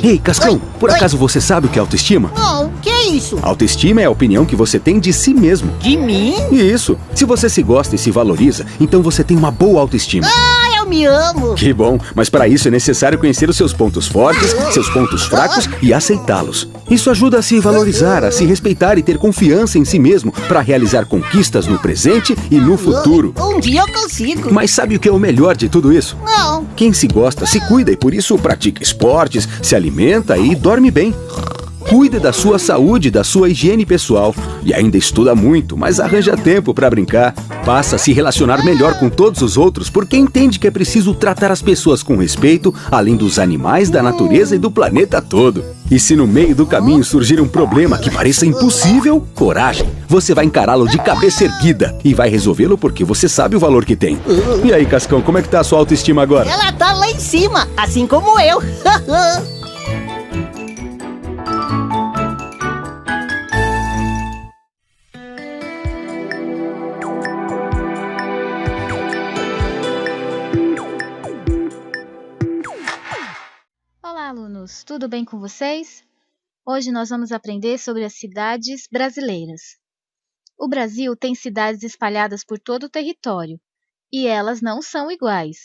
Ei, Cascão, por acaso você sabe o que é autoestima? Não, o que é isso? Autoestima é a opinião que você tem de si mesmo. De mim? Isso. Se você se gosta e se valoriza, então você tem uma boa autoestima. Ah, eu me amo. Que bom, mas para isso é necessário conhecer os seus pontos fortes, seus pontos fracos e aceitá-los. Isso ajuda a se valorizar, a se respeitar e ter confiança em si mesmo para realizar conquistas no presente e no futuro. Um dia eu consigo. Mas sabe o que é o melhor de tudo isso? Não. Quem se gosta se cuida e por isso pratica esportes, se alimenta e dorme bem. Cuida da sua saúde, da sua higiene pessoal. E ainda estuda muito, mas arranja tempo para brincar. Passa a se relacionar melhor com todos os outros, porque entende que é preciso tratar as pessoas com respeito, além dos animais, da natureza e do planeta todo. E se no meio do caminho surgir um problema que pareça impossível, coragem. Você vai encará-lo de cabeça erguida e vai resolvê-lo porque você sabe o valor que tem. E aí, Cascão, como é que tá a sua autoestima agora? Ela tá lá em cima, assim como eu. Olá, alunos! Tudo bem com vocês? Hoje nós vamos aprender sobre as cidades brasileiras. O Brasil tem cidades espalhadas por todo o território, e elas não são iguais.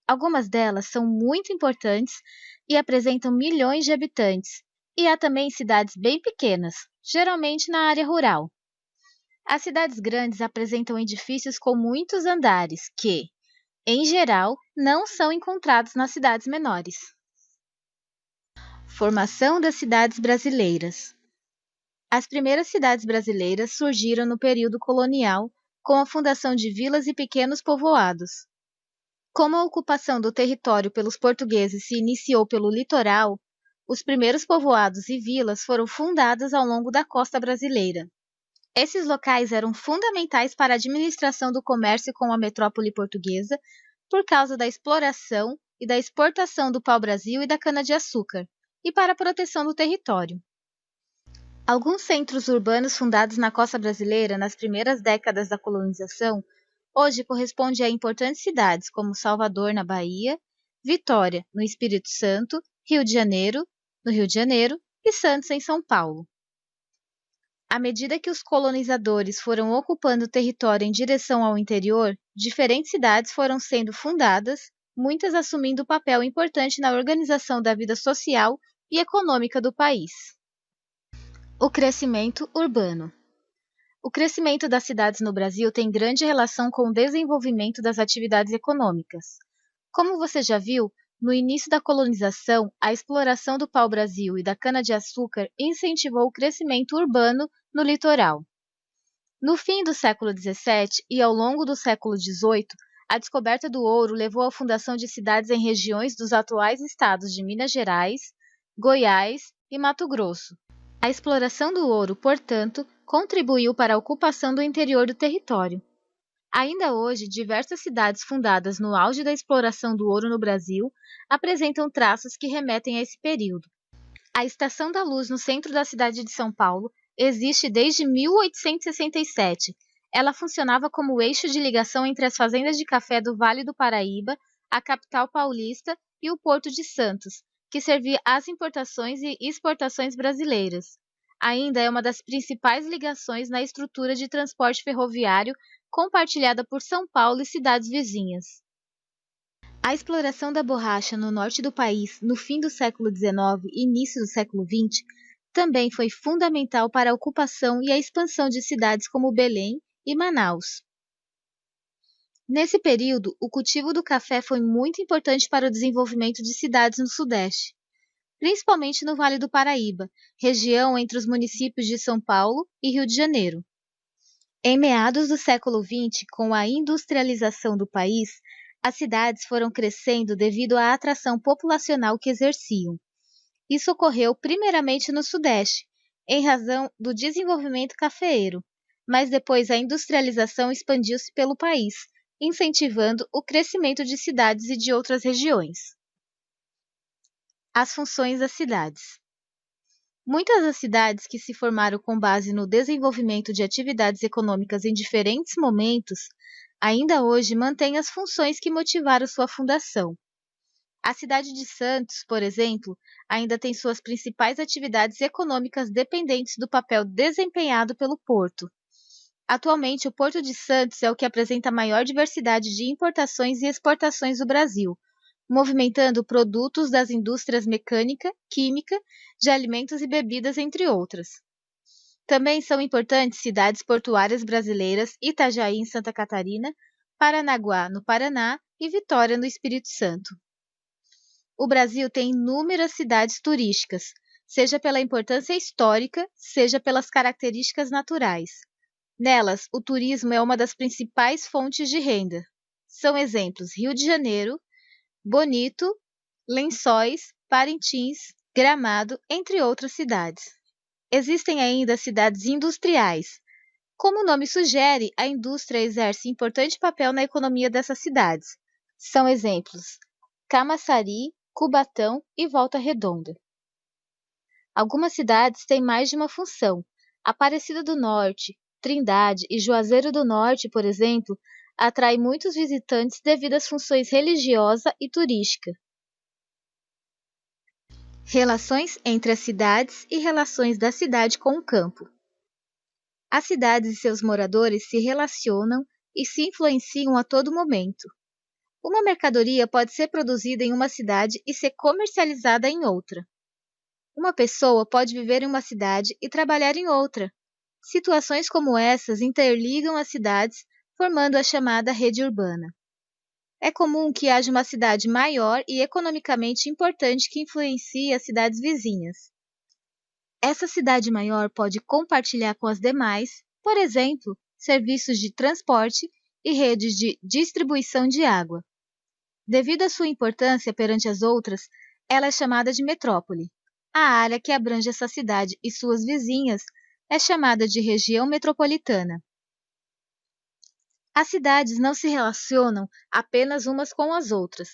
Algumas delas são muito importantes e apresentam milhões de habitantes, e há também cidades bem pequenas, geralmente na área rural. As cidades grandes apresentam edifícios com muitos andares que, em geral, não são encontrados nas cidades menores. Formação das cidades brasileiras. As primeiras cidades brasileiras surgiram no período colonial, com a fundação de vilas e pequenos povoados. Como a ocupação do território pelos portugueses se iniciou pelo litoral, os primeiros povoados e vilas foram fundados ao longo da costa brasileira. Esses locais eram fundamentais para a administração do comércio com a metrópole portuguesa, por causa da exploração e da exportação do pau-brasil e da cana-de-açúcar, e para a proteção do território. Alguns centros urbanos fundados na costa brasileira nas primeiras décadas da colonização hoje correspondem a importantes cidades como Salvador, na Bahia, Vitória, no Espírito Santo, Rio de Janeiro, no Rio de Janeiro, e Santos, em São Paulo. À medida que os colonizadores foram ocupando o território em direção ao interior, diferentes cidades foram sendo fundadas, muitas assumindo papel importante na organização da vida social e econômica do país. O crescimento urbano. O crescimento das cidades no Brasil tem grande relação com o desenvolvimento das atividades econômicas. Como você já viu, no início da colonização, a exploração do pau-brasil e da cana-de-açúcar incentivou o crescimento urbano no litoral. No fim do século XVII e ao longo do século XVIII, a descoberta do ouro levou à fundação de cidades em regiões dos atuais estados de Minas Gerais, Goiás e Mato Grosso. A exploração do ouro, portanto, contribuiu para a ocupação do interior do território. Ainda hoje, diversas cidades fundadas no auge da exploração do ouro no Brasil apresentam traços que remetem a esse período. A Estação da Luz, no centro da cidade de São Paulo, existe desde 1867. Ela funcionava como eixo de ligação entre as fazendas de café do Vale do Paraíba, a capital paulista e o Porto de Santos, que servia às importações e exportações brasileiras. Ainda é uma das principais ligações na estrutura de transporte ferroviário compartilhada por São Paulo e cidades vizinhas. A exploração da borracha no norte do país no fim do século XIX e início do século XX também foi fundamental para a ocupação e a expansão de cidades como Belém e Manaus. Nesse período, o cultivo do café foi muito importante para o desenvolvimento de cidades no Sudeste, principalmente no Vale do Paraíba, região entre os municípios de São Paulo e Rio de Janeiro. Em meados do século XX, com a industrialização do país, as cidades foram crescendo devido à atração populacional que exerciam. Isso ocorreu primeiramente no Sudeste, em razão do desenvolvimento cafeeiro, mas depois a industrialização expandiu-se pelo país, incentivando o crescimento de cidades e de outras regiões. As funções das cidades. Muitas das cidades que se formaram com base no desenvolvimento de atividades econômicas em diferentes momentos, ainda hoje mantêm as funções que motivaram sua fundação. A cidade de Santos, por exemplo, ainda tem suas principais atividades econômicas dependentes do papel desempenhado pelo porto. Atualmente, o Porto de Santos é o que apresenta a maior diversidade de importações e exportações do Brasil, movimentando produtos das indústrias mecânica, química, de alimentos e bebidas, entre outras. Também são importantes cidades portuárias brasileiras Itajaí, em Santa Catarina, Paranaguá, no Paraná, e Vitória, no Espírito Santo. O Brasil tem inúmeras cidades turísticas, seja pela importância histórica, seja pelas características naturais. Nelas, o turismo é uma das principais fontes de renda. São exemplos Rio de Janeiro, Bonito, Lençóis, Parintins, Gramado, entre outras cidades. Existem ainda cidades industriais. Como o nome sugere, a indústria exerce importante papel na economia dessas cidades. São exemplos Camaçari, Cubatão e Volta Redonda. Algumas cidades têm mais de uma função. Aparecida do Norte, Trindade e Juazeiro do Norte, por exemplo, atrai muitos visitantes devido às funções religiosa e turística. Relações entre as cidades e relações da cidade com o campo. As cidades e seus moradores se relacionam e se influenciam a todo momento. Uma mercadoria pode ser produzida em uma cidade e ser comercializada em outra. Uma pessoa pode viver em uma cidade e trabalhar em outra. Situações como essas interligam as cidades, formando a chamada rede urbana. É comum que haja uma cidade maior e economicamente importante que influencie as cidades vizinhas. Essa cidade maior pode compartilhar com as demais, por exemplo, serviços de transporte e redes de distribuição de água. Devido à sua importância perante as outras, ela é chamada de metrópole. A área que abrange essa cidade e suas vizinhas é chamada de região metropolitana. As cidades não se relacionam apenas umas com as outras.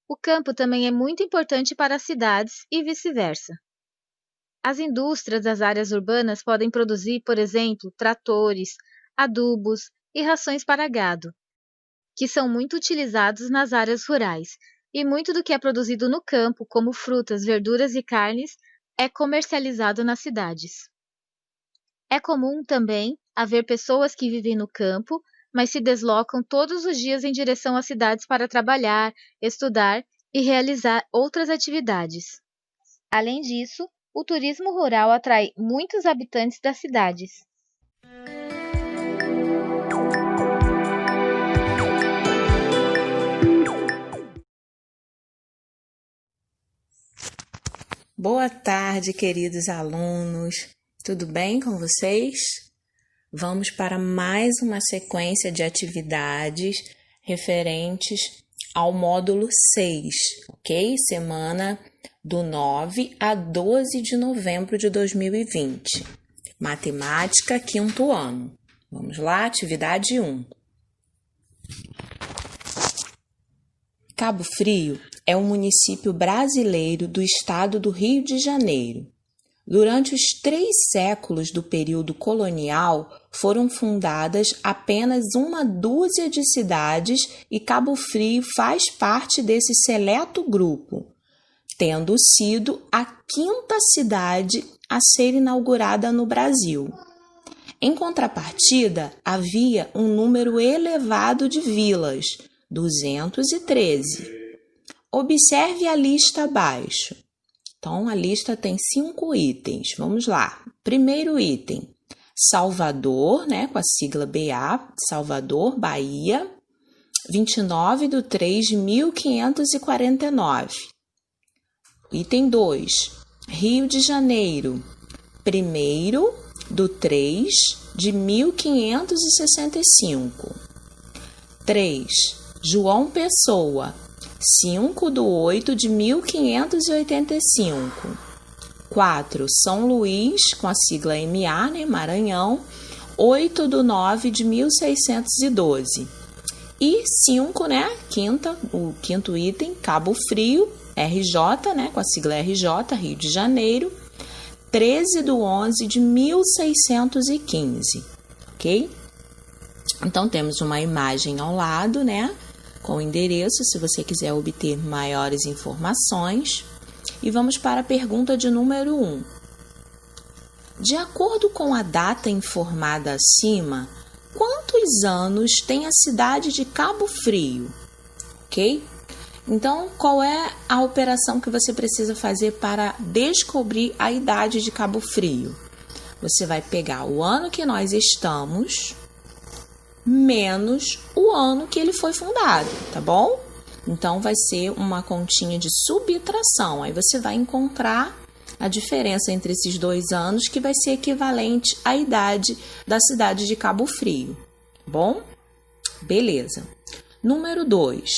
O campo também é muito importante para as cidades e vice-versa. As indústrias das áreas urbanas podem produzir, por exemplo, tratores, adubos e rações para gado, que são muito utilizados nas áreas rurais, e muito do que é produzido no campo, como frutas, verduras e carnes, é comercializado nas cidades. É comum também haver pessoas que vivem no campo, mas se deslocam todos os dias em direção às cidades para trabalhar, estudar e realizar outras atividades. Além disso, o turismo rural atrai muitos habitantes das cidades. Boa tarde, queridos alunos. Tudo bem com vocês? Vamos para mais uma sequência de atividades referentes ao módulo 6, ok? Semana do 9 a 12 de novembro de 2020. Matemática, quinto ano. Vamos lá, atividade 1. Cabo Frio é um município brasileiro do estado do Rio de Janeiro. Durante os 3 séculos do período colonial, foram fundadas apenas uma dúzia de cidades e Cabo Frio faz parte desse seleto grupo, tendo sido a 5ª cidade a ser inaugurada no Brasil. Em contrapartida, havia um número elevado de vilas, 213. Observe a lista abaixo. Então, a lista tem 5 itens. Vamos lá. Primeiro item, Salvador, com a sigla BA, Salvador, Bahia, 29/3/1549. Item 2, Rio de Janeiro, 1/3/1565. 3, João Pessoa, 5/8/1585. 4, São Luís, com a sigla MA, Maranhão, 8/9/1612. E 5, o quinto item, Cabo Frio, RJ, com a sigla RJ, Rio de Janeiro, 13/11/1615, ok? Então, temos uma imagem ao lado, com o endereço, se você quiser obter maiores informações. E vamos para a pergunta de número 1. De acordo com a data informada acima, quantos anos tem a cidade de Cabo Frio? Ok? Então, qual é a operação que você precisa fazer para descobrir a idade de Cabo Frio? Você vai pegar o ano que nós estamos menos o ano que ele foi fundado, tá bom? Então, vai ser uma continha de subtração. Aí você vai encontrar a diferença entre esses 2 anos, que vai ser equivalente à idade da cidade de Cabo Frio, tá bom? Beleza. Número 2.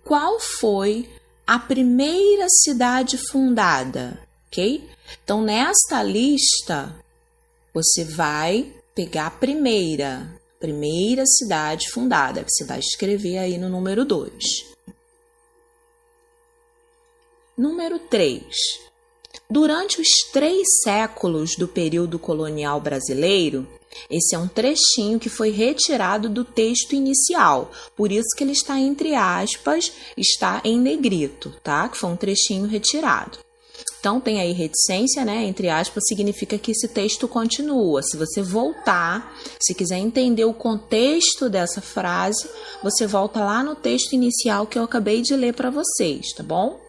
Qual foi a primeira cidade fundada? Ok? Então, nesta lista, você vai pegar a primeira cidade fundada. Você vai escrever aí no número 2. Número 3. Durante os 3 séculos do período colonial brasileiro, esse é um trechinho que foi retirado do texto inicial, por isso que ele está entre aspas, está em negrito, tá? Que foi um trechinho retirado. Então, tem aí reticência, né? Entre aspas, significa que esse texto continua. Se você voltar, se quiser entender o contexto dessa frase, você volta lá no texto inicial que eu acabei de ler para vocês, tá bom?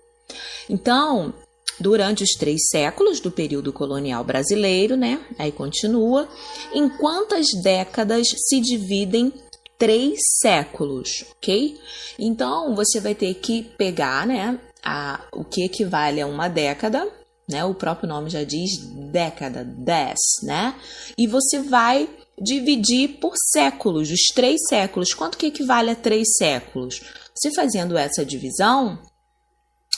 Então, durante os 3 séculos do período colonial brasileiro, né? Aí continua. Em quantas décadas se dividem 3 séculos, ok? Então, você vai ter que pegar, né? O que equivale a uma década, né? O próprio nome já diz década, 10, né? E você vai dividir por séculos, os 3 séculos. Quanto que equivale a 3 séculos? Você fazendo essa divisão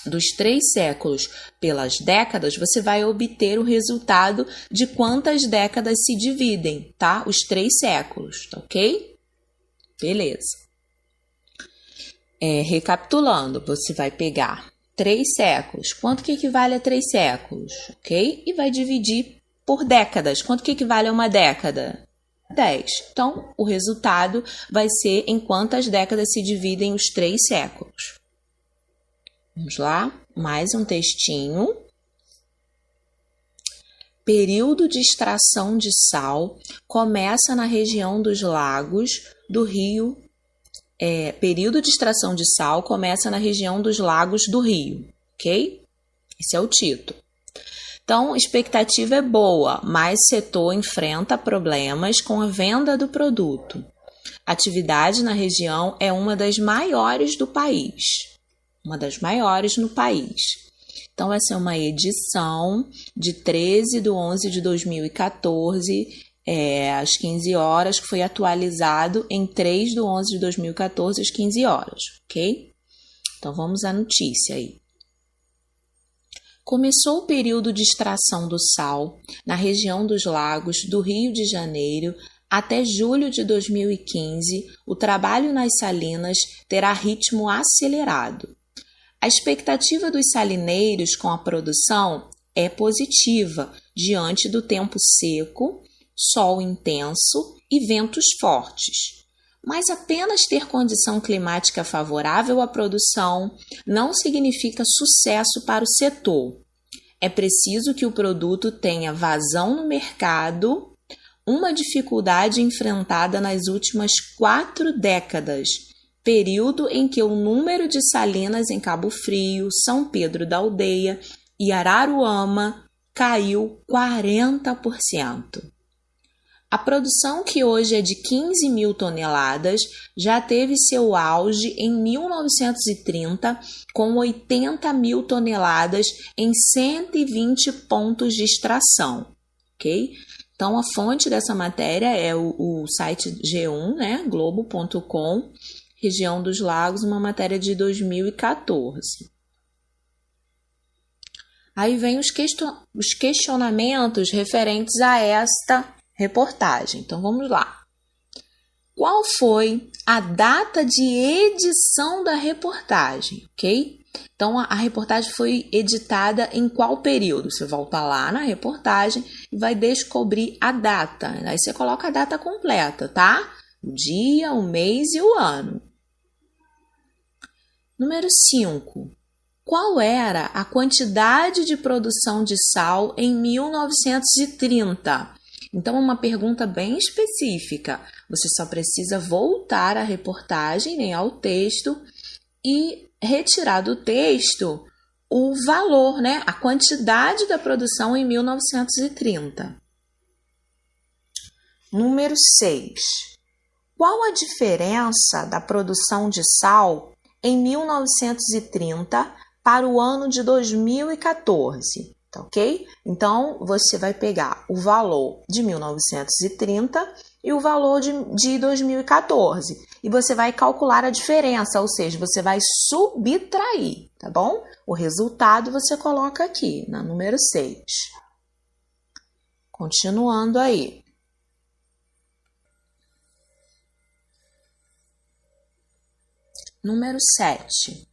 dos 3 séculos pelas décadas, você vai obter o resultado de quantas décadas se dividem, tá? Os 3 séculos, tá ok? Beleza. Recapitulando, você vai pegar 3 séculos. Quanto que equivale a 3 séculos? Ok? E vai dividir por décadas. Quanto que equivale a uma década? 10. Então, o resultado vai ser em quantas décadas se dividem os 3 séculos. Vamos lá, mais um textinho. Período de extração de sal começa na região dos lagos do Rio. Período de extração de sal começa na região dos lagos do Rio, ok? Esse é o título. Então, a expectativa é boa, mas o setor enfrenta problemas com a venda do produto. A atividade na região é uma das maiores do país. Uma das maiores no país. Então, essa é uma edição de 13/11/2014, às 15 horas, que foi atualizado em 3/11/2014, às 15 horas, ok? Então, vamos à notícia aí. Começou o período de extração do sal na região dos lagos do Rio de Janeiro. Até julho de 2015, o trabalho nas salinas terá ritmo acelerado. A expectativa dos salineiros com a produção é positiva diante do tempo seco, sol intenso e ventos fortes. Mas apenas ter condição climática favorável à produção não significa sucesso para o setor. É preciso que o produto tenha vazão no mercado, uma dificuldade enfrentada nas últimas 4 décadas, período em que o número de salinas em Cabo Frio, São Pedro da Aldeia e Araruama caiu 40%. A produção, que hoje é de 15 mil toneladas, já teve seu auge em 1930, com 80 mil toneladas em 120 pontos de extração, ok? Então, a fonte dessa matéria é o site G1, né, globo.com, região dos lagos, uma matéria de 2014. Aí vem os questionamentos referentes a esta reportagem. Então, vamos lá. Qual foi a data de edição da reportagem, ok? Então, a reportagem foi editada em qual período? Você volta lá na reportagem e vai descobrir a data. Aí você coloca a data completa, tá? o dia, o mês e o ano. Número 5. Qual era a quantidade de produção de sal em 1930? Então, é uma pergunta bem específica. Você só precisa voltar à reportagem, né, ao texto, e retirar do texto o valor, né, a quantidade da produção em 1930. Número 6. Qual a diferença da produção de sal em 1930 para o ano de 2014? Tá, ok? Então, você vai pegar o valor de 1930 e o valor de 2014. E você vai calcular a diferença, ou seja, você vai subtrair, tá bom? O resultado você coloca aqui, na número 6. Continuando aí. Número 7.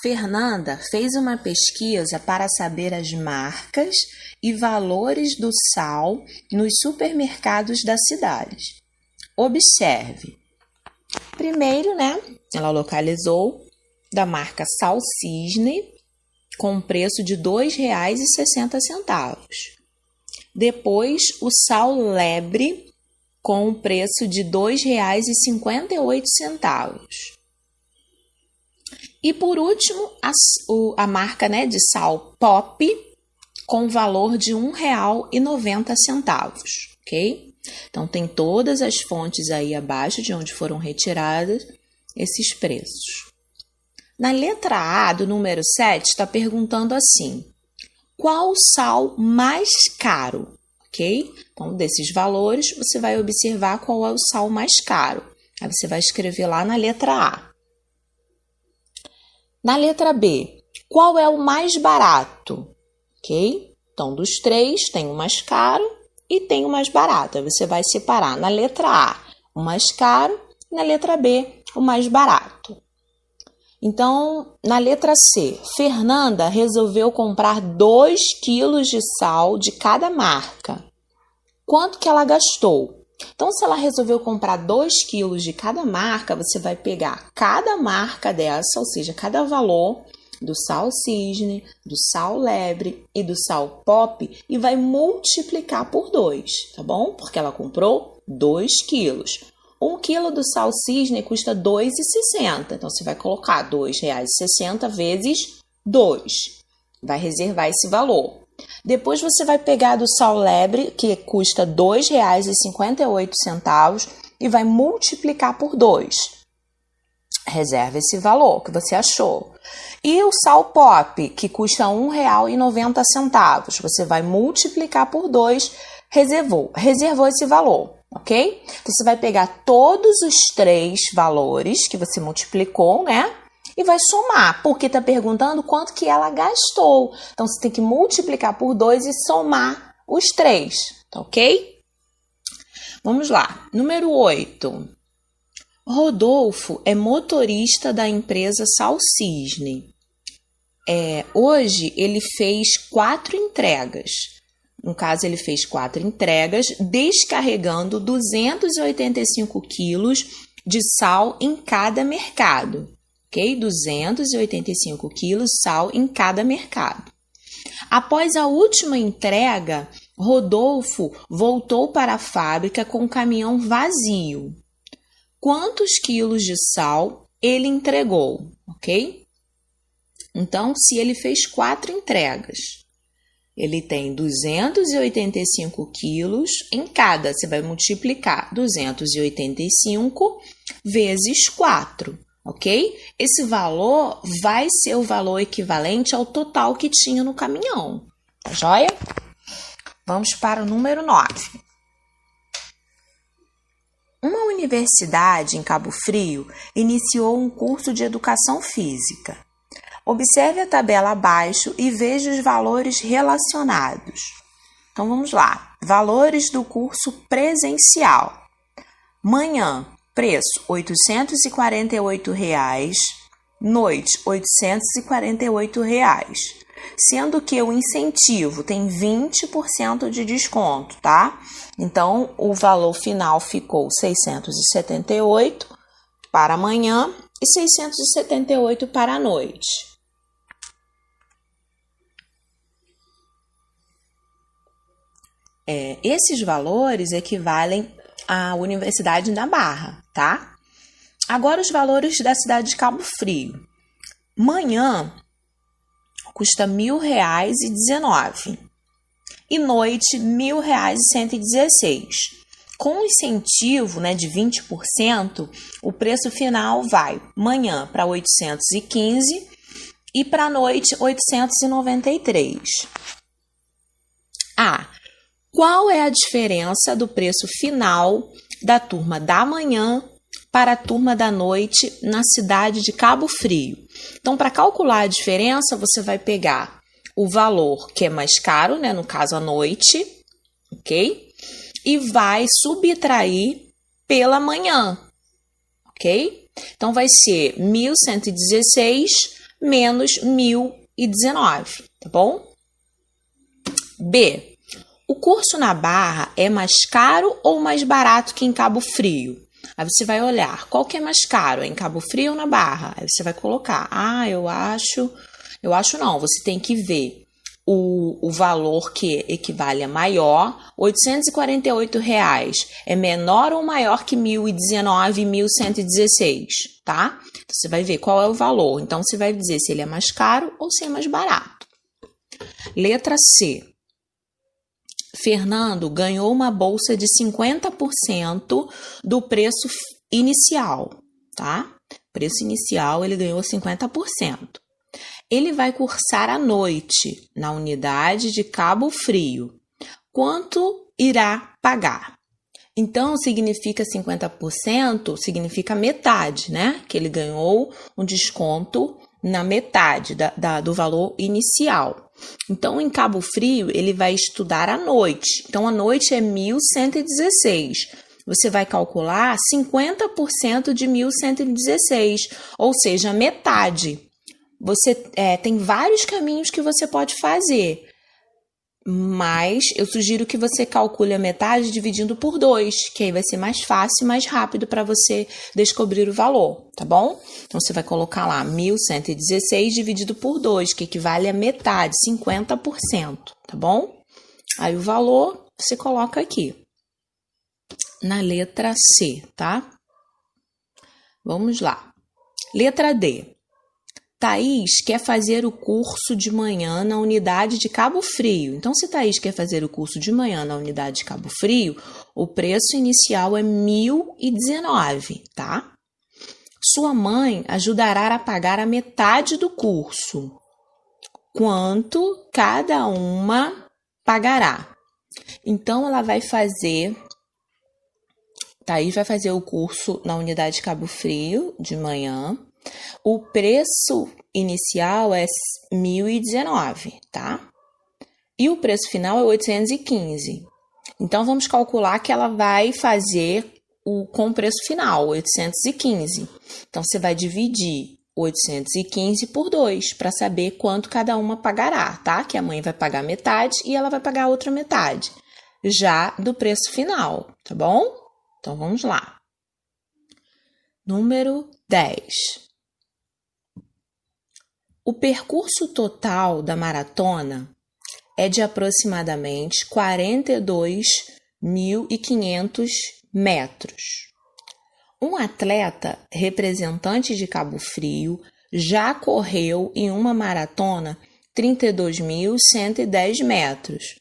Fernanda fez uma pesquisa para saber as marcas e valores do sal nos supermercados da cidade. Observe. Primeiro, né, ela localizou da marca Sal Cisne com um preço de R$ 2,60. Depois, o Sal Lebre com um preço de R$ 2,58. E por último, a marca, né, de sal Pop com valor de R$ 1,90, ok? Então, tem todas as fontes aí abaixo de onde foram retiradas esses preços. Na letra A do número 7, está perguntando assim: qual o sal mais caro? Ok? Então, desses valores, você vai observar qual é o sal mais caro. Aí você vai escrever lá na letra A. Na letra B, qual é o mais barato? Ok? Então, dos três, tem o mais caro e tem o mais barato. Aí você vai separar na letra A o mais caro e na letra B o mais barato. Então, na letra C, Fernanda resolveu comprar 2 quilos de sal de cada marca. Quanto que ela gastou? Então, se ela resolveu comprar 2 quilos de cada marca, você vai pegar cada marca dessa, ou seja, cada valor do Sal Cisne, do Sal Lebre e do Sal Pop e vai multiplicar por 2, tá bom? Porque ela comprou 2 quilos. 1 quilo do Sal Cisne custa R$ 2,60. Então, você vai colocar R$ 2,60 vezes 2. Vai reservar esse valor. Depois, você vai pegar do Sal Lebre, que custa R$ 2,58, e vai multiplicar por 2. Reserva esse valor que você achou. E o Sal Pop, que custa R$ 1,90, você vai multiplicar por 2, reservou esse valor. Ok? Então, você vai pegar todos os 3 valores que você multiplicou, né? E vai somar, porque está perguntando quanto que ela gastou. Então, você tem que multiplicar por 2 e somar os 3, tá ok? Vamos lá. Número 8. Rodolfo é motorista da empresa Sal Cisne. Hoje, ele fez 4 entregas. No caso, ele fez 4 entregas, descarregando 285 quilos de sal em cada mercado. Ok? 285 quilos de sal em cada mercado. Após a última entrega, Rodolfo voltou para a fábrica com o caminhão vazio. Quantos quilos de sal ele entregou? Ok? Então, se ele fez 4 entregas, ele tem 285 quilos em cada. Você vai multiplicar 285 vezes 4, ok? Esse valor vai ser o valor equivalente ao total que tinha no caminhão. Tá joia? Vamos para o número 9. Uma universidade em Cabo Frio iniciou um curso de educação física. Observe a tabela abaixo e veja os valores relacionados. Então, vamos lá. Valores do curso presencial. Manhã, preço R$ 848. Noite, R$ 848. Sendo que o incentivo tem 20% de desconto, tá? Então, o valor final ficou 678 para amanhã e 678 para a noite. Esses valores equivalem à Universidade da Barra, tá? Agora os valores da cidade de Cabo Frio. Manhã custa R$ 1.000,19 e noite R$ 1.000,116. Com incentivo, né, de 20%, o preço final vai manhã para 815 e para noite 893. Qual é a diferença do preço final da turma da manhã para a turma da noite na cidade de Cabo Frio? Então, para calcular a diferença, você vai pegar o valor que é mais caro, né, no caso a noite, ok? E vai subtrair pela manhã, ok? Então, vai ser 1.116 menos 1.019, tá bom? B. O curso na Barra é mais caro ou mais barato que em Cabo Frio? Aí você vai olhar, qual que é mais caro, em Cabo Frio ou na Barra? Aí você vai colocar, eu acho não, você tem que ver o valor que equivale a maior, R$ 848 é menor ou maior que 1.019 e 1.116, tá? Então, você vai ver qual é o valor, então você vai dizer se ele é mais caro ou se é mais barato. Letra C. Fernando ganhou uma bolsa de 50% do preço inicial, tá? Preço inicial, ele ganhou 50%. Ele vai cursar à noite na unidade de Cabo Frio. Quanto irá pagar? Então, significa 50%, significa metade, né? Que ele ganhou um desconto na metade do valor inicial. Então, em Cabo Frio, ele vai estudar à noite. Então, a noite é 1.116. Você vai calcular 50% de 1.116, ou seja, metade. Você tem vários caminhos que você pode fazer, mas eu sugiro que você calcule a metade dividindo por 2, que aí vai ser mais fácil e mais rápido para você descobrir o valor, tá bom? Então, você vai colocar lá 1.116 dividido por 2, que equivale a metade, 50%, tá bom? Aí o valor você coloca aqui, na letra C, tá? Vamos lá. Letra D. Thaís quer fazer o curso de manhã na unidade de Cabo Frio. Então, se Thaís quer fazer o curso de manhã na unidade de Cabo Frio, o preço inicial é 1.019, tá? Sua mãe ajudará a pagar a metade do curso. Quanto cada uma pagará? Então, Thaís vai fazer o curso na unidade de Cabo Frio de manhã. O preço inicial é 1.019, tá? E o preço final é 815. Então, vamos calcular que ela vai fazer com o preço final, 815. Então, você vai dividir 815 por 2 para saber quanto cada uma pagará, tá? Que a mãe vai pagar metade e ela vai pagar a outra metade, já do preço final, tá bom? Então, vamos lá. Número 10. O percurso total da maratona é de aproximadamente 42.500 metros. Um atleta representante de Cabo Frio já correu em uma maratona 32.110 metros.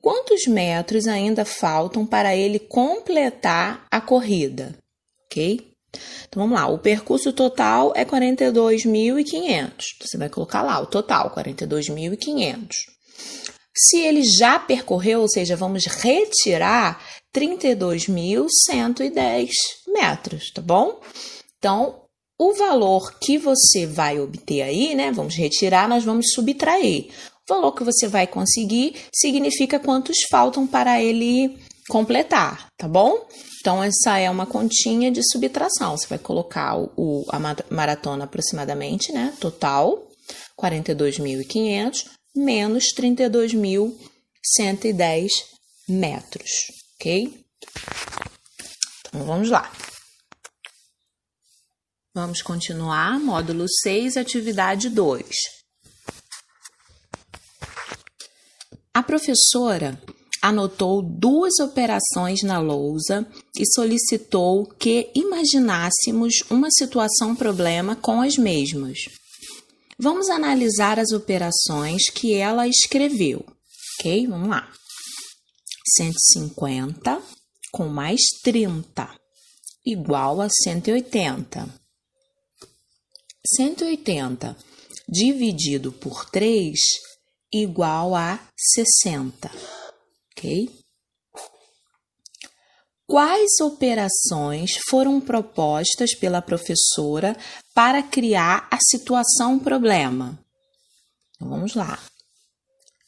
Quantos metros ainda faltam para ele completar a corrida? Ok? Então, vamos lá. O percurso total é 42.500. Você vai colocar lá o total, 42.500. Se ele já percorreu, ou seja, vamos retirar 32.110 metros, tá bom? Então, o valor que você vai obter aí, né? Vamos retirar, nós vamos subtrair. O valor que você vai conseguir significa quantos faltam para ele completar, tá bom? Então, essa é uma continha de subtração. Você vai colocar a maratona aproximadamente, né? Total, 42.500, menos 32.110 metros, ok? Então, vamos lá. Vamos continuar, módulo 6, atividade 2. A professora anotou 2 operações na lousa e solicitou que imaginássemos uma situação-problema com as mesmas. Vamos analisar as operações que ela escreveu, ok? Vamos lá. 150 com mais 30, igual a 180. 180 dividido por 3, igual a 60, ok? Quais operações foram propostas pela professora para criar a situação-problema? Então, vamos lá.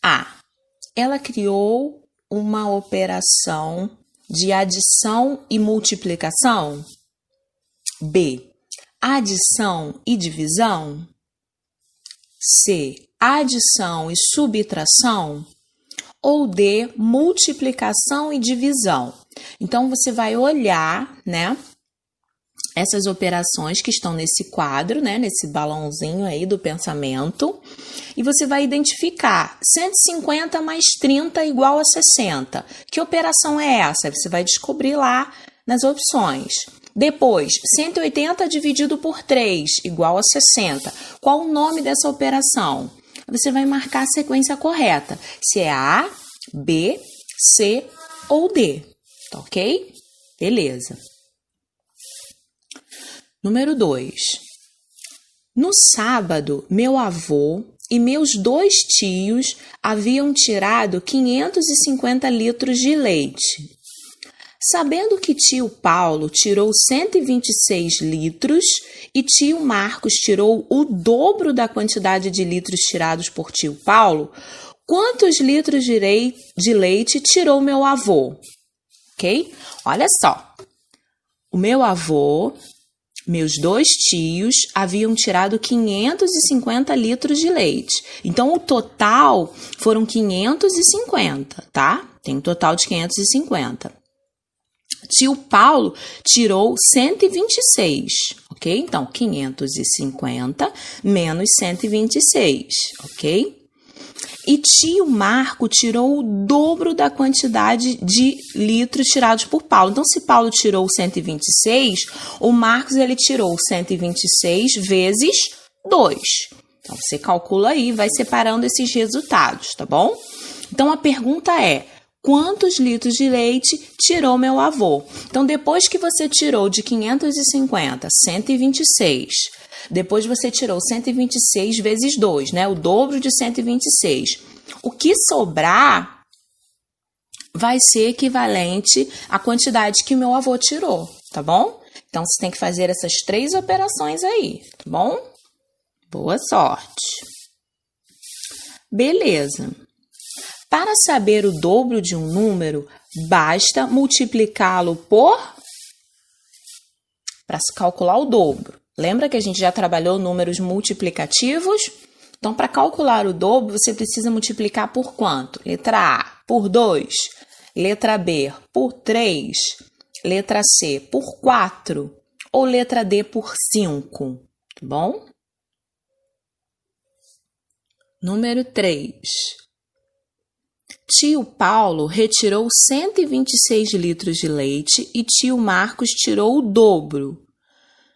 A. Ela criou uma operação de adição e multiplicação? B. Adição e divisão? C. Adição e subtração? Ou D. Multiplicação e divisão? Então, você vai olhar, né, essas operações que estão nesse quadro, né, nesse balãozinho aí do pensamento, e você vai identificar 150 mais 30 igual a 60. Que operação é essa? Você vai descobrir lá nas opções. Depois, 180 dividido por 3 igual a 60. Qual o nome dessa operação? Você vai marcar a sequência correta, se é A, B, C ou D. Tá ok? Beleza. Número 2. No sábado, meu avô e meus 2 tios haviam tirado 550 litros de leite. Sabendo que tio Paulo tirou 126 litros e tio Marcos tirou o dobro da quantidade de litros tirados por tio Paulo, quantos litros de leite tirou meu avô? Ok? Olha só. O meu avô, meus 2 tios haviam tirado 550 litros de leite. Então, o total foram 550, tá? Tem um total de 550. Tio Paulo tirou 126, ok? Então, 550 menos 126, ok? E tio Marco tirou o dobro da quantidade de litros tirados por Paulo. Então, se Paulo tirou 126, o Marcos ele tirou 126 vezes 2. Então, você calcula aí, vai separando esses resultados, tá bom? Então, a pergunta é: quantos litros de leite tirou meu avô? Então, depois que você tirou de 550, 126, depois você tirou 126 vezes 2, né? O dobro de 126. O que sobrar vai ser equivalente à quantidade que o meu avô tirou, tá bom? Então, você tem que fazer essas 3 operações aí, tá bom? Boa sorte. Beleza. Para saber o dobro de um número, basta multiplicá-lo por... Para se calcular o dobro. Lembra que a gente já trabalhou números multiplicativos? Então, para calcular o dobro, você precisa multiplicar por quanto? Letra A, por 2. Letra B, por 3. Letra C, por 4. Ou letra D, por 5. Tá bom? Número 3. Tio Paulo retirou 126 litros de leite e tio Marcos tirou o dobro.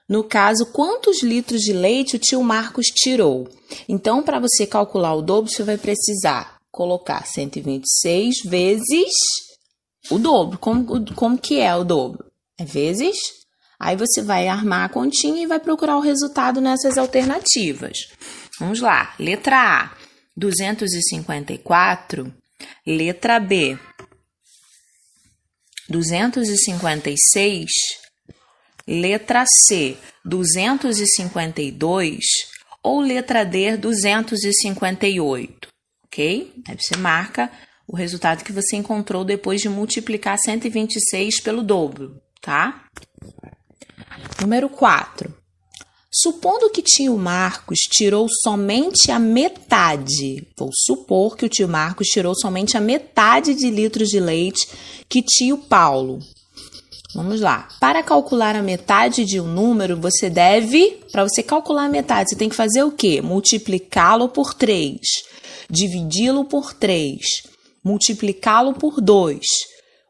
No caso, quantos litros de leite o tio Marcos tirou? Então, para você calcular o dobro, você vai precisar colocar 126 vezes o dobro. Como que é o dobro? É vezes. Aí você vai armar a continha e vai procurar o resultado nessas alternativas. Vamos lá. Letra A, 254. Letra B, 256. Letra C, 252. Ou letra D, 258. Ok? Aí você marca o resultado que você encontrou depois de multiplicar 126 pelo dobro, tá? Número 4. Supondo que tio Marcos tirou somente a metade, vou supor que o tio Marcos tirou somente a metade de litros de leite que tio Paulo. Vamos lá. Para calcular a metade de um número, para você calcular a metade, você tem que fazer o quê? Multiplicá-lo por 3, dividi-lo por 3, multiplicá-lo por 2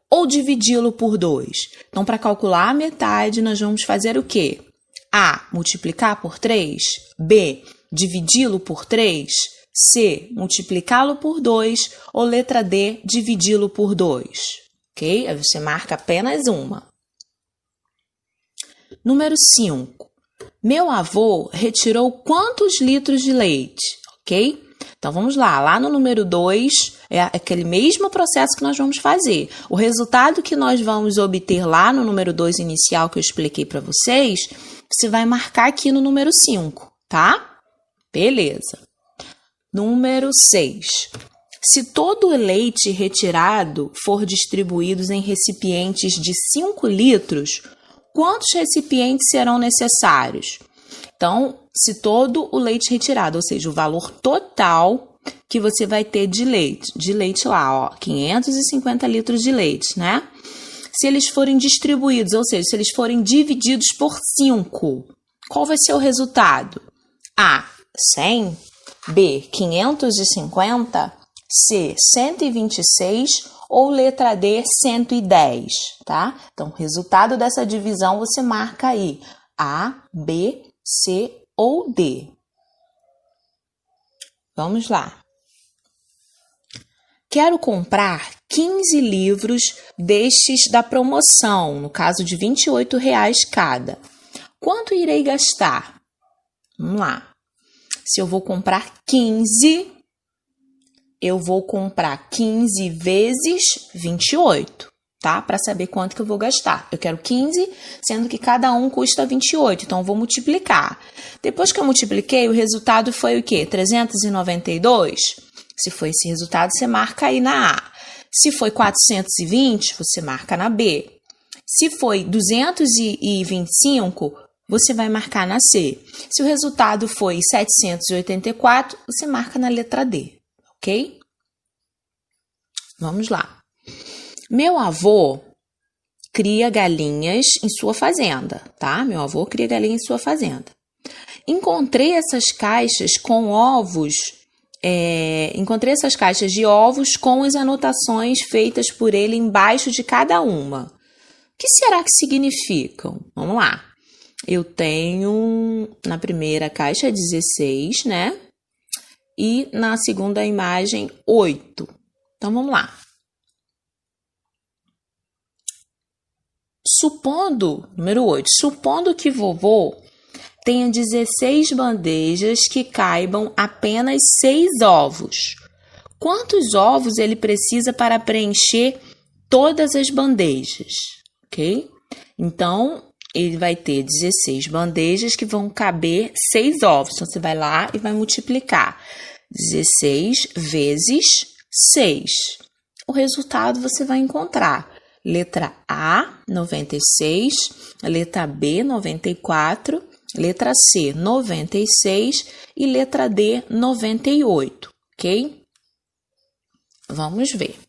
ou dividi-lo por 2. Então, para calcular a metade, nós vamos fazer o quê? A, multiplicar por 3. B, dividi-lo por 3. C, multiplicá-lo por 2. Ou letra D, dividi-lo por 2. Ok? Aí você marca apenas uma. Número 5. Meu avô retirou quantos litros de leite? Ok? Então, vamos lá. Lá no número 2, é aquele mesmo processo que nós vamos fazer. O resultado que nós vamos obter lá no número 2 inicial que eu expliquei para vocês, você vai marcar aqui no número 5, tá? Beleza. Número 6. Se todo o leite retirado for distribuído em recipientes de 5 litros, quantos recipientes serão necessários? Então, se todo o leite retirado, ou seja, o valor total que você vai ter de leite lá, ó, 550 litros de leite, né? Se eles forem distribuídos, ou seja, se eles forem divididos por 5, qual vai ser o resultado? A, 100, B, 550, C, 126 ou letra D, 110, tá? Então, o resultado dessa divisão você marca aí A, B, C ou D. Vamos lá. Quero comprar 15 livros destes da promoção, no caso de R$ 28,00 cada. Quanto irei gastar? Vamos lá. Se eu vou comprar 15, eu vou comprar 15 vezes 28, tá? Para saber quanto que eu vou gastar. Eu quero 15, sendo que cada um custa 28, então eu vou multiplicar. Depois que eu multipliquei, o resultado foi o quê? 392? Se foi esse resultado, você marca aí na A. Se foi 420, você marca na B. Se foi 225, você vai marcar na C. Se o resultado foi 784, você marca na letra D, ok? Vamos lá. Meu avô cria galinhas em sua fazenda, tá? Meu avô cria galinhas em sua fazenda. Encontrei essas caixas de ovos com as anotações feitas por ele embaixo de cada uma. O que será que significam? Vamos lá. Eu tenho na primeira caixa 16, né? E na segunda imagem 8. Então, vamos lá. Número 8. Supondo que vovô tenha 16 bandejas que caibam apenas 6 ovos. Quantos ovos ele precisa para preencher todas as bandejas? Ok? Então, ele vai ter 16 bandejas que vão caber 6 ovos. Então, você vai lá e vai multiplicar 16 vezes 6. O resultado você vai encontrar. Letra A, 96. Letra B, 94. Letra C, 96. E letra D, 98. Ok? Vamos ver.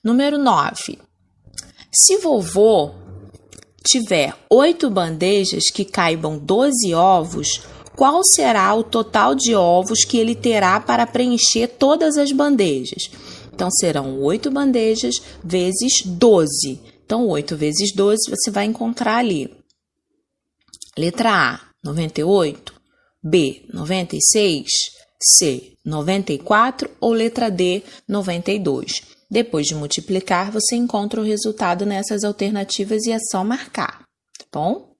Número 9. Se vovô tiver 8 bandejas que caibam 12 ovos, qual será o total de ovos que ele terá para preencher todas as bandejas? Então, serão 8 bandejas vezes 12. Então, 8 vezes 12, você vai encontrar ali. Letra A, 98. B, 96. C, 94. Ou letra D, 92. Depois de multiplicar, você encontra o resultado nessas alternativas e é só marcar, tá bom?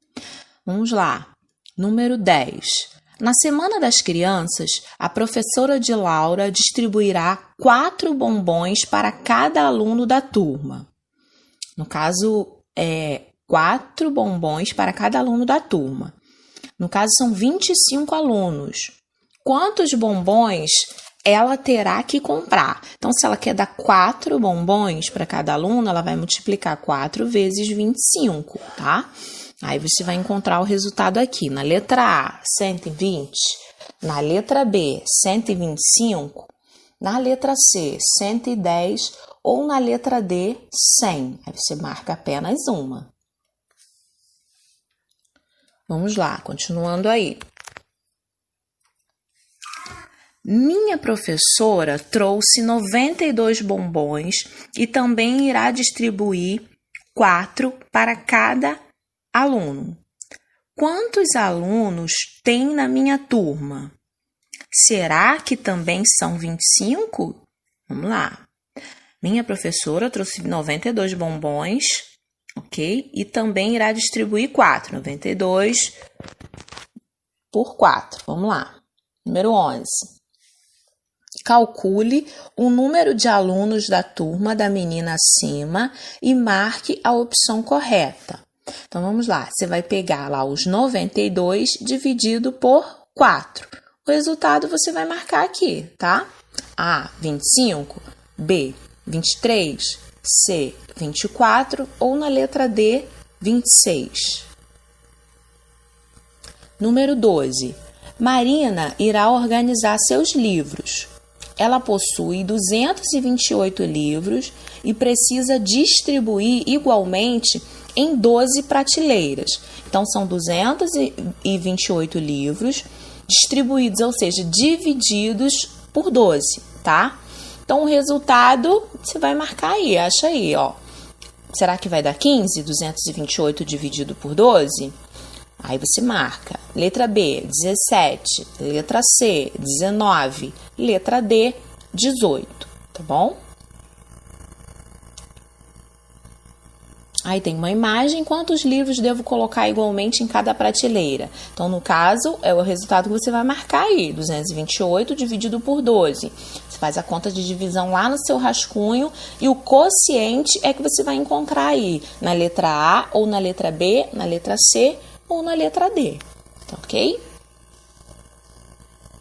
Vamos lá. Número 10. Na Semana das Crianças, a professora de Laura distribuirá 4 bombons para cada aluno da turma. No caso, 4 bombons para cada aluno da turma. No caso, são 25 alunos. Quantos bombons ela terá que comprar? Então, se ela quer dar 4 bombons para cada aluno, ela vai multiplicar 4 vezes 25, tá? Aí você vai encontrar o resultado aqui. Na letra A, 120. Na letra B, 125. Na letra C, 110. Ou na letra D, 100. Aí você marca apenas uma. Vamos lá, continuando aí. Minha professora trouxe 92 bombons e também irá distribuir 4 para cada aluno. Quantos alunos tem na minha turma? Será que também são 25? Vamos lá. Minha professora trouxe 92 bombons, ok? E também irá distribuir 4. 92 por 4. Vamos lá. Número 11. Calcule o número de alunos da turma da menina acima e marque a opção correta. Então, vamos lá. Você vai pegar lá os 92 dividido por 4. O resultado você vai marcar aqui, tá? A, 25. B, 23. C, 24. Ou na letra D, 26. Número 12. Marina irá organizar seus livros. Ela possui 228 livros e precisa distribuir igualmente em 12 prateleiras. Então, são 228 livros distribuídos, ou seja, divididos por 12, tá? Então, o resultado, você vai marcar aí, acha aí, ó. Será que vai dar 15? 228 dividido por 12? Aí você marca. Letra B, 17. Letra C, 19. Letra D, 18. Tá bom? Aí tem uma imagem. Quantos livros devo colocar igualmente em cada prateleira? Então, no caso, é o resultado que você vai marcar aí. 228 dividido por 12. Você faz a conta de divisão lá no seu rascunho e o quociente é que você vai encontrar aí na letra A ou na letra B, na letra C ou na letra D, tá ok?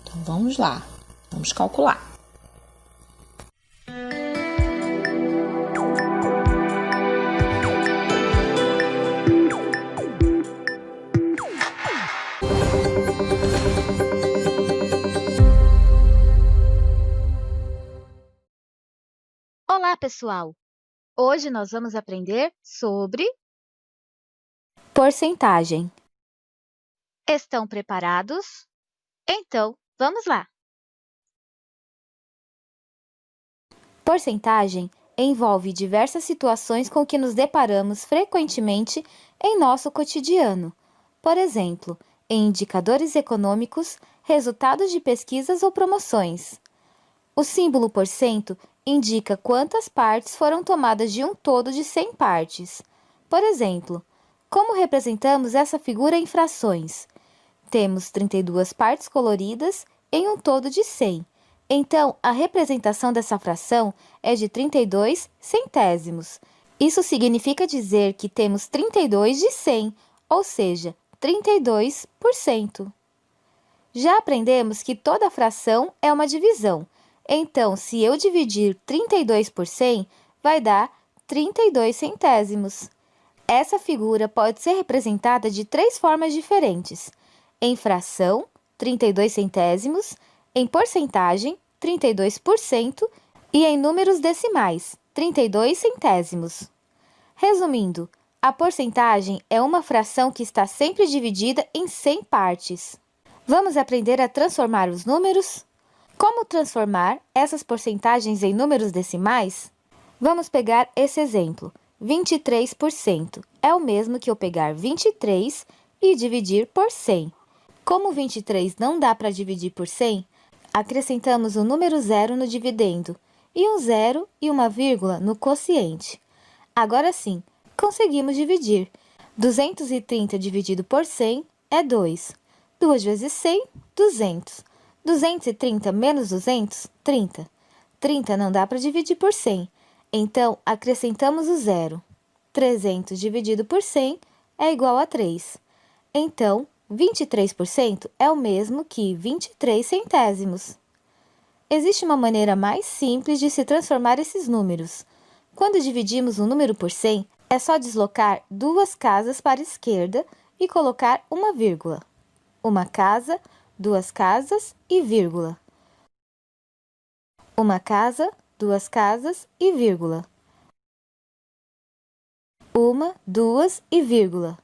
Então, vamos lá. Vamos calcular. Olá, pessoal! Hoje nós vamos aprender sobre porcentagem. Estão preparados? Então, vamos lá! Porcentagem envolve diversas situações com que nos deparamos frequentemente em nosso cotidiano. Por exemplo, em indicadores econômicos, resultados de pesquisas ou promoções. O símbolo porcento indica quantas partes foram tomadas de um todo de 100 partes. Por exemplo, como representamos essa figura em frações? Temos 32 partes coloridas em um todo de 100. Então, a representação dessa fração é de 32 centésimos. Isso significa dizer que temos 32 de 100, ou seja, 32%. Já aprendemos que toda fração é uma divisão. Então, se eu dividir 32 por 100, vai dar 32 centésimos. Essa figura pode ser representada de 3 formas diferentes. Em fração, 32 centésimos, em porcentagem, 32%, e em números decimais, 32 centésimos. Resumindo, a porcentagem é uma fração que está sempre dividida em 100 partes. Vamos aprender a transformar os números? Como transformar essas porcentagens em números decimais? Vamos pegar esse exemplo. 23% é o mesmo que eu pegar 23 e dividir por 100. Como 23 não dá para dividir por 100, acrescentamos o número 0 no dividendo e um 0 e uma vírgula no quociente. Agora sim, conseguimos dividir. 230 dividido por 100 é 2. 2 vezes 100, 200. 230 menos 200, 30. 30 não dá para dividir por 100, então acrescentamos o 0. 300 dividido por 100 é igual a 3. Então, 23% é o mesmo que 23 centésimos. Existe uma maneira mais simples de se transformar esses números. Quando dividimos um número por 100, É só deslocar duas casas para a esquerda e colocar uma vírgula. Uma casa, duas casas e vírgula. Uma casa, duas casas e vírgula. Uma, duas e vírgula.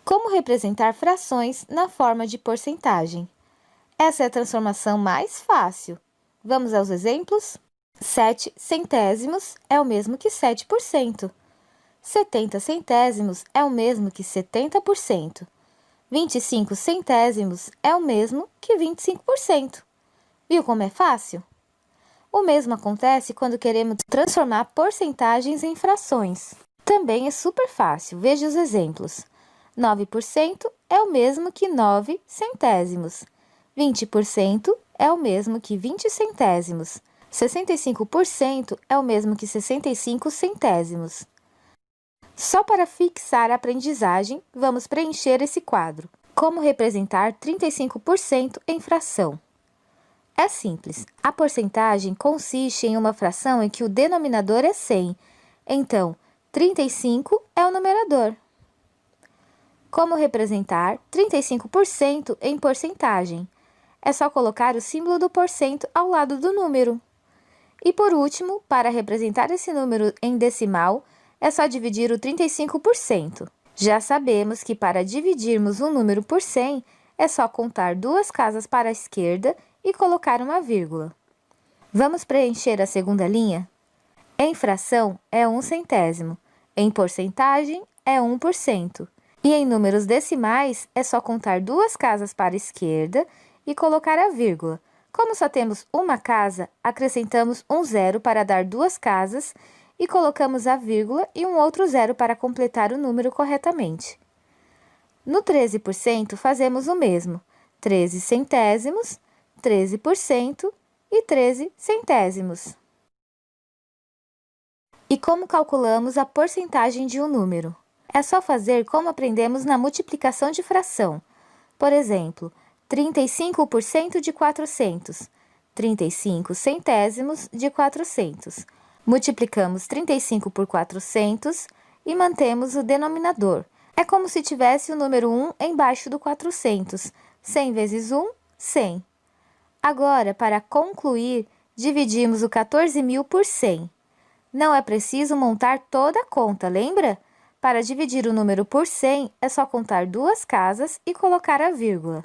Como representar frações na forma de porcentagem? Essa é a transformação mais fácil. Vamos aos exemplos? 7 centésimos é o mesmo que 7%. 70 centésimos é o mesmo que 70%. 25 centésimos é o mesmo que 25%. Viu como é fácil? O mesmo acontece quando queremos transformar porcentagens em frações. Também é super fácil, veja os exemplos. 9% é o mesmo que 9 centésimos. 20% é o mesmo que 20 centésimos. 65% é o mesmo que 65 centésimos. Só para fixar a aprendizagem, vamos preencher esse quadro. Como representar 35% em fração? É simples. A porcentagem consiste em uma fração em que o denominador é 100. Então, 35 é o numerador. Como representar 35% em porcentagem? É só colocar o símbolo do porcento ao lado do número. E por último, para representar esse número em decimal, é só dividir o 35%. Já sabemos que para dividirmos um número por 100, é só contar duas casas para a esquerda e colocar uma vírgula. Vamos preencher a segunda linha? Em fração é 1 centésimo, em porcentagem é 1%. E em números decimais é só contar duas casas para a esquerda e colocar a vírgula. Como só temos uma casa, acrescentamos um zero para dar duas casas e colocamos a vírgula e um outro zero para completar o número corretamente. No 13% fazemos o mesmo, 13 centésimos, 13% e 13 centésimos. E como calculamos a porcentagem de um número? É só fazer como aprendemos na multiplicação de fração. Por exemplo, 35% de 400, 35 centésimos de 400. Multiplicamos 35 por 400 e mantemos o denominador. É como se tivesse o número 1 embaixo do 400. 100 vezes 1, 100. Agora, para concluir, dividimos o 14.000 por 100. Não é preciso montar toda a conta, lembra? Para dividir o número por 100, é só contar duas casas e colocar a vírgula.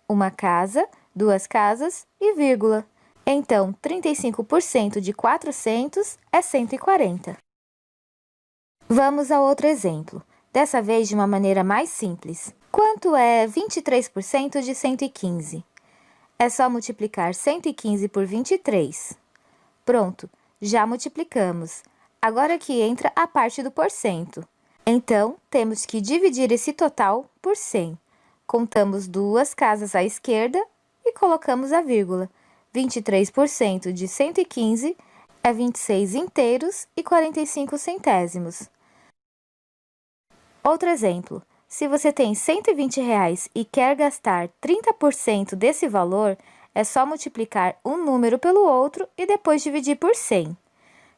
Uma casa, duas casas e vírgula. Então, 35% de 400 é 140. Vamos a outro exemplo, dessa vez de uma maneira mais simples. Quanto é 23% de 115? É só multiplicar 115 por 23. Pronto, já multiplicamos. Agora que entra a parte do porcento. Então, temos que dividir esse total por 100. Contamos duas casas à esquerda e colocamos a vírgula. 23% de 115 é 26 inteiros e 45 centésimos. Outro exemplo. Se você tem R$120 e quer gastar 30% desse valor, é só multiplicar um número pelo outro e depois dividir por 100.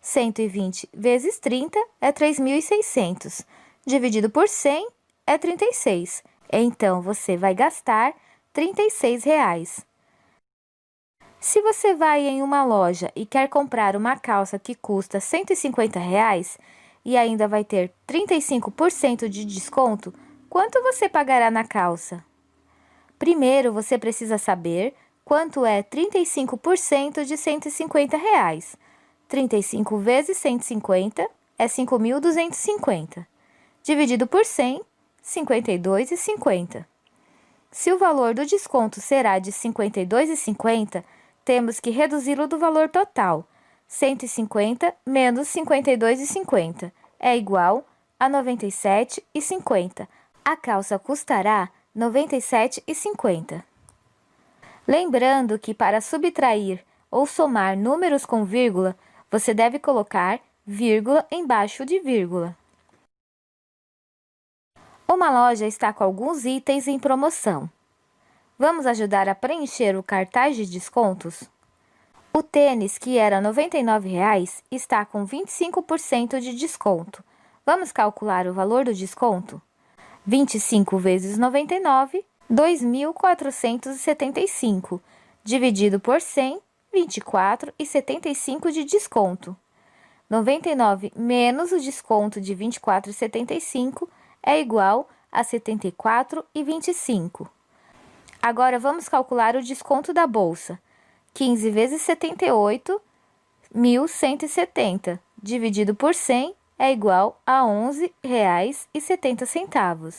120 vezes 30 é 3.600. Dividido por 100 é 36. Então, você vai gastar R$36. Se você vai em uma loja e quer comprar uma calça que custa R$150 e ainda vai ter 35% de desconto, quanto você pagará na calça? Primeiro, você precisa saber quanto é 35% de R$150. 35 vezes 150 é 5.250. Dividido por 100, 52,50. Se o valor do desconto será de 52,50, temos que reduzi-lo do valor total. 150 menos 52,50 é igual a 97,50. A calça custará R$ 97,50. Lembrando que para subtrair ou somar números com vírgula, você deve colocar vírgula embaixo de vírgula. Uma loja está com alguns itens em promoção. Vamos ajudar a preencher o cartaz de descontos? O tênis, que era R$ 99,00, está com 25% de desconto. Vamos calcular o valor do desconto? 25 vezes 99, 2.475. Dividido por 100, 24,75 de desconto. 99 menos o desconto de 24,75 é igual a 74,25. Agora vamos calcular o desconto da bolsa. 15 vezes 78, 1.170, dividido por 100 é igual a R$ 11,70. R$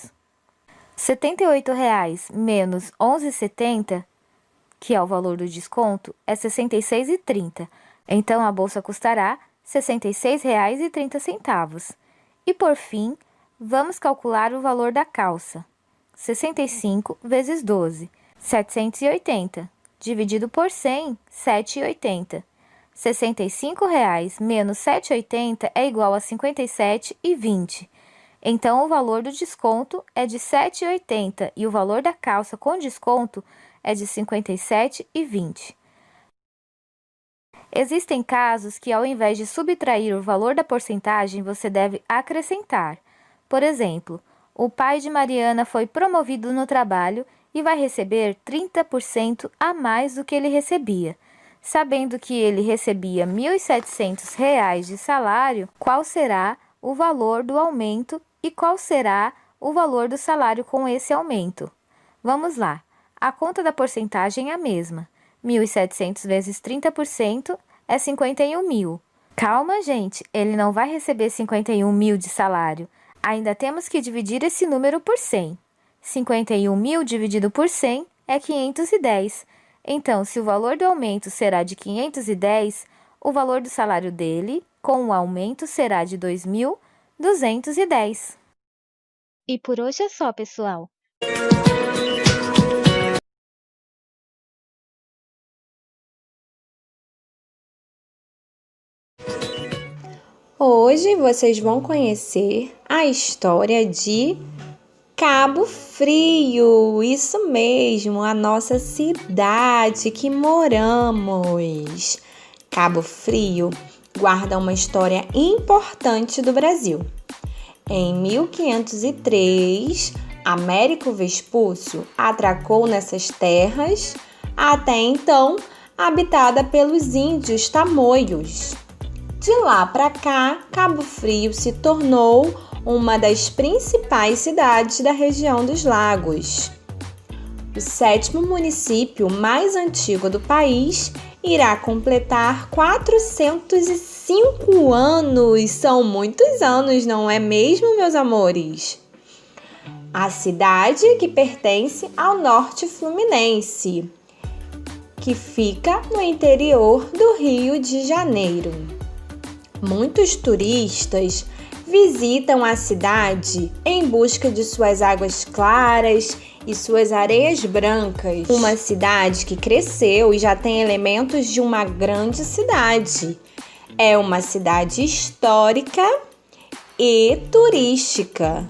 78,00 menos 11,70, que é o valor do desconto, é R$ 66,30. Então, a bolsa custará R$ 66,30. E, por fim, vamos calcular o valor da calça. 65 vezes 12, 780. Dividido por 100, 7,80. R$ 65,00 menos 7,80 é igual a R$ 57,20. Então, o valor do desconto é de R$ 7,80 e o valor da calça com desconto é de R$ 57,20. Existem casos que, ao invés de subtrair o valor da porcentagem, você deve acrescentar. Por exemplo, o pai de Mariana foi promovido no trabalho e vai receber 30% a mais do que ele recebia. Sabendo que ele recebia R$ 1.700 de salário, qual será o valor do aumento e qual será o valor do salário com esse aumento? Vamos lá. A conta da porcentagem é a mesma. 1.700 vezes 30% é 51.000. Calma, gente, ele não vai receber 51.000 de salário. Ainda temos que dividir esse número por 100. 51.000 dividido por 100 é 510. Então, se o valor do aumento será de 510, o valor do salário dele, com o aumento, será de 2.210. E por hoje é só, pessoal. Hoje vocês vão conhecer a história de Cabo Frio, isso mesmo, a nossa cidade que moramos. Cabo Frio guarda uma história importante do Brasil. Em 1503, Américo Vespúcio atracou nessas terras, até então habitada pelos índios tamoios. De lá para cá, Cabo Frio se tornou uma das principais cidades da região dos lagos. O 7º município mais antigo do país irá completar 405 anos. São muitos anos, não é mesmo, meus amores? A cidade que pertence ao norte fluminense, que fica no interior do Rio de Janeiro. Muitos turistas visitam a cidade em busca de suas águas claras e suas areias brancas. Uma cidade que cresceu e já tem elementos de uma grande cidade. É uma cidade histórica e turística.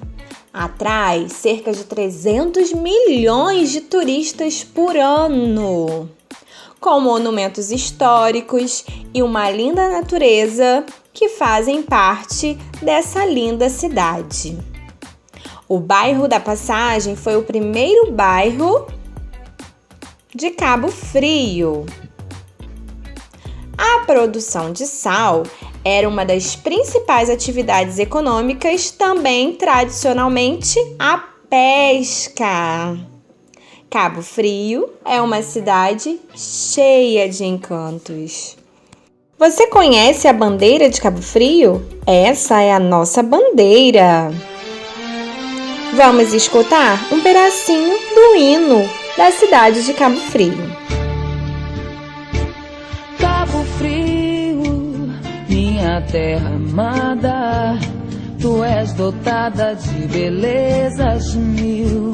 Atrai cerca de 300 milhões de turistas por ano, com monumentos históricos e uma linda natureza que fazem parte dessa linda cidade. O bairro da Passagem foi o primeiro bairro de Cabo Frio. A produção de sal era uma das principais atividades econômicas, também tradicionalmente a pesca. Cabo Frio é uma cidade cheia de encantos. Você conhece a bandeira de Cabo Frio? Essa é a nossa bandeira. Vamos escutar um pedacinho do hino da cidade de Cabo Frio. Cabo Frio, minha terra amada, tu és dotada de belezas mil.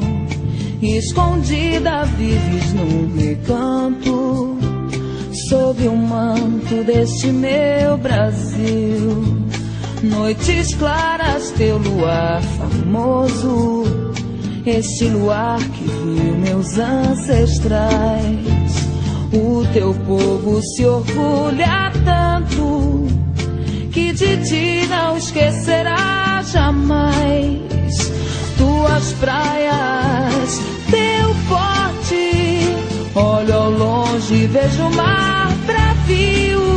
Escondida vives num recanto, sob o manto deste meu Brasil. Noites claras, teu luar famoso, este luar que viu meus ancestrais. O teu povo se orgulha tanto que de ti não esquecerá jamais. Tuas praias, teu forte, olho ao longe, vejo o mar bravio.